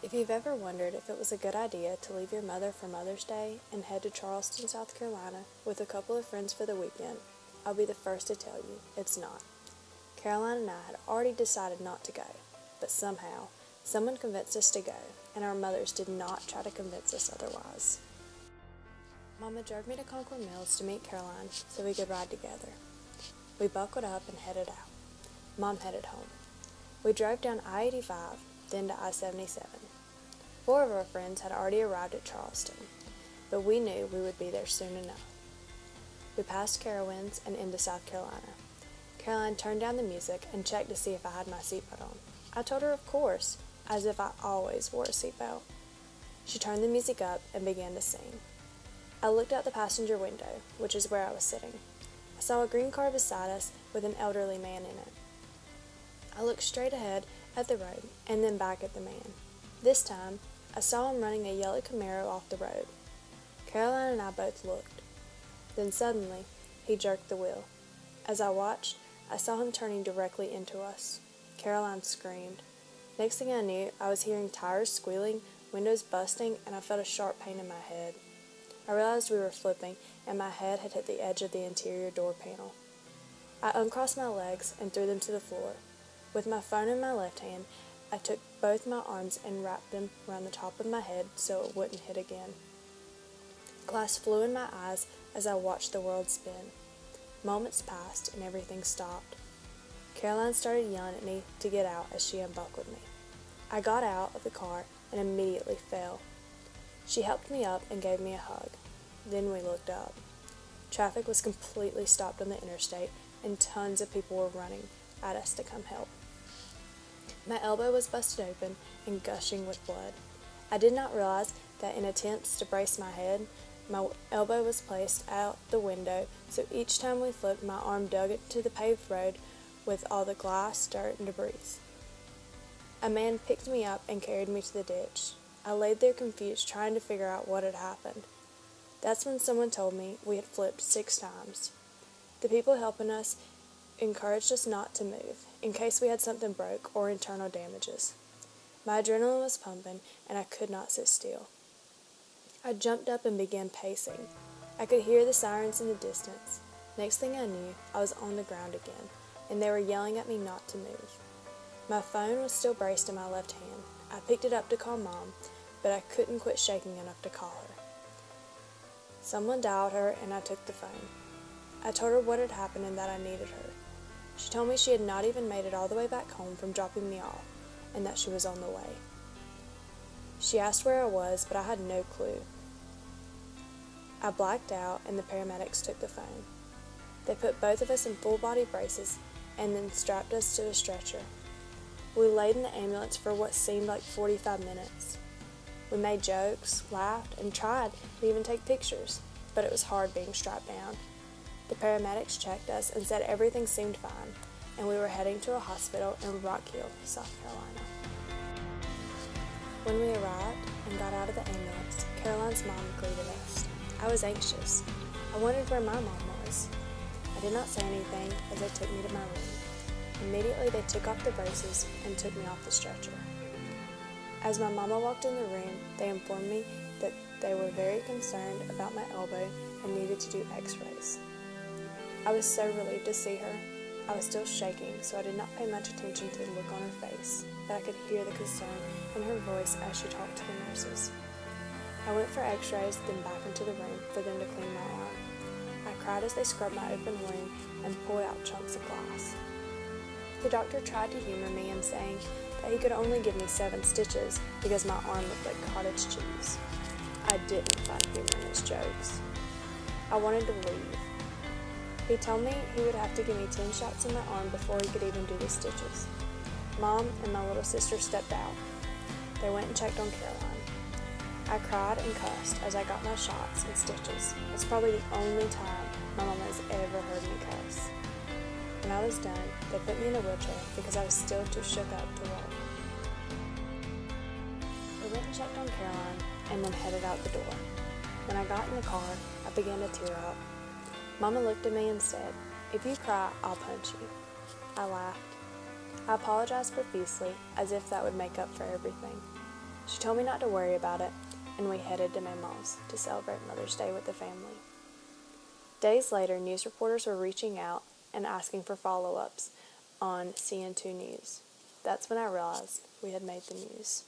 If you've ever wondered if it was a good idea to leave your mother for Mother's Day and head to Charleston, South Carolina with a couple of friends for the weekend, I'll be the first to tell you it's not. Caroline and I had already decided not to go, but somehow, someone convinced us to go, and our mothers did not try to convince us otherwise. Mama drove me to Concord Mills to meet Caroline so we could ride together. We buckled up and headed out. Mom headed home. We drove down I-85, then to I-77. 4 of our friends had already arrived at Charleston, but we knew we would be there soon enough. We passed Carowinds and into South Carolina. Caroline turned down the music and checked to see if I had my seatbelt on. I told her of course, as if I always wore a seatbelt. She turned the music up and began to sing. I looked out the passenger window, which is where I was sitting. I saw a green car beside us with an elderly man in it. I looked straight ahead at the road and then back at the man. This time, I saw him running a yellow Camaro off the road. Caroline and I both looked. Then suddenly, he jerked the wheel. As I watched, I saw him turning directly into us. Caroline screamed. Next thing I knew, I was hearing tires squealing, windows busting, and I felt a sharp pain in my head. I realized we were flipping, and my head had hit the edge of the interior door panel. I uncrossed my legs and threw them to the floor. With my phone in my left hand, I took both my arms and wrapped them around the top of my head so it wouldn't hit again. Glass flew in my eyes as I watched the world spin. Moments passed and everything stopped. Caroline started yelling at me to get out as she unbuckled me. I got out of the car and immediately fell. She helped me up and gave me a hug. Then we looked up. Traffic was completely stopped on the interstate and tons of people were running at us to come help. My elbow was busted open and gushing with blood. I did not realize that in attempts to brace my head, my elbow was placed out the window, so each time we flipped, my arm dug into the paved road with all the glass, dirt, and debris. A man picked me up and carried me to the ditch. I laid there confused, trying to figure out what had happened. That's when someone told me we had flipped 6 times. The people helping us encouraged us not to move, in case we had something broke or internal damages. My adrenaline was pumping, and I could not sit still. I jumped up and began pacing. I could hear the sirens in the distance. Next thing I knew, I was on the ground again, and they were yelling at me not to move. My phone was still braced in my left hand. I picked it up to call Mom, but I couldn't quit shaking enough to call her. Someone dialed her, and I took the phone. I told her what had happened and that I needed her. She told me she had not even made it all the way back home from dropping me off, and that she was on the way. She asked where I was, but I had no clue. I blacked out, and the paramedics took the phone. They put both of us in full-body braces, and then strapped us to a stretcher. We laid in the ambulance for what seemed like 45 minutes. We made jokes, laughed, and tried to even take pictures, but it was hard being strapped down. The paramedics checked us and said everything seemed fine, and we were heading to a hospital in Rock Hill, South Carolina. When we arrived and got out of the ambulance, Caroline's mom greeted us. I was anxious. I wondered where my mom was. I did not say anything as they took me to my room. Immediately they took off the braces and took me off the stretcher. As my mama walked in the room, they informed me that they were very concerned about my elbow and needed to do x-rays. I was so relieved to see her. I was still shaking, so I did not pay much attention to the look on her face, but I could hear the concern in her voice as she talked to the nurses. I went for x-rays, then back into the room for them to clean my arm. I cried as they scrubbed my open wound and pulled out chunks of glass. The doctor tried to humor me in saying that he could only give me 7 stitches because my arm looked like cottage cheese. I didn't find humor in his jokes. I wanted to leave. He told me he would have to give me 10 shots in my arm before he could even do the stitches. Mom and my little sister stepped out. They went and checked on Caroline. I cried and cussed as I got my shots and stitches. It's probably the only time my mama has ever heard me cuss. When I was done, they put me in a wheelchair because I was still too shook up to walk. We went and checked on Caroline and then headed out the door. When I got in the car, I began to tear up. Mama looked at me and said, "If you cry, I'll punch you." I laughed. I apologized profusely, as if that would make up for everything. She told me not to worry about it, and we headed to Mamma's to celebrate Mother's Day with the family. Days later, news reporters were reaching out and asking for follow-ups on CN2 News. That's when I realized we had made the news.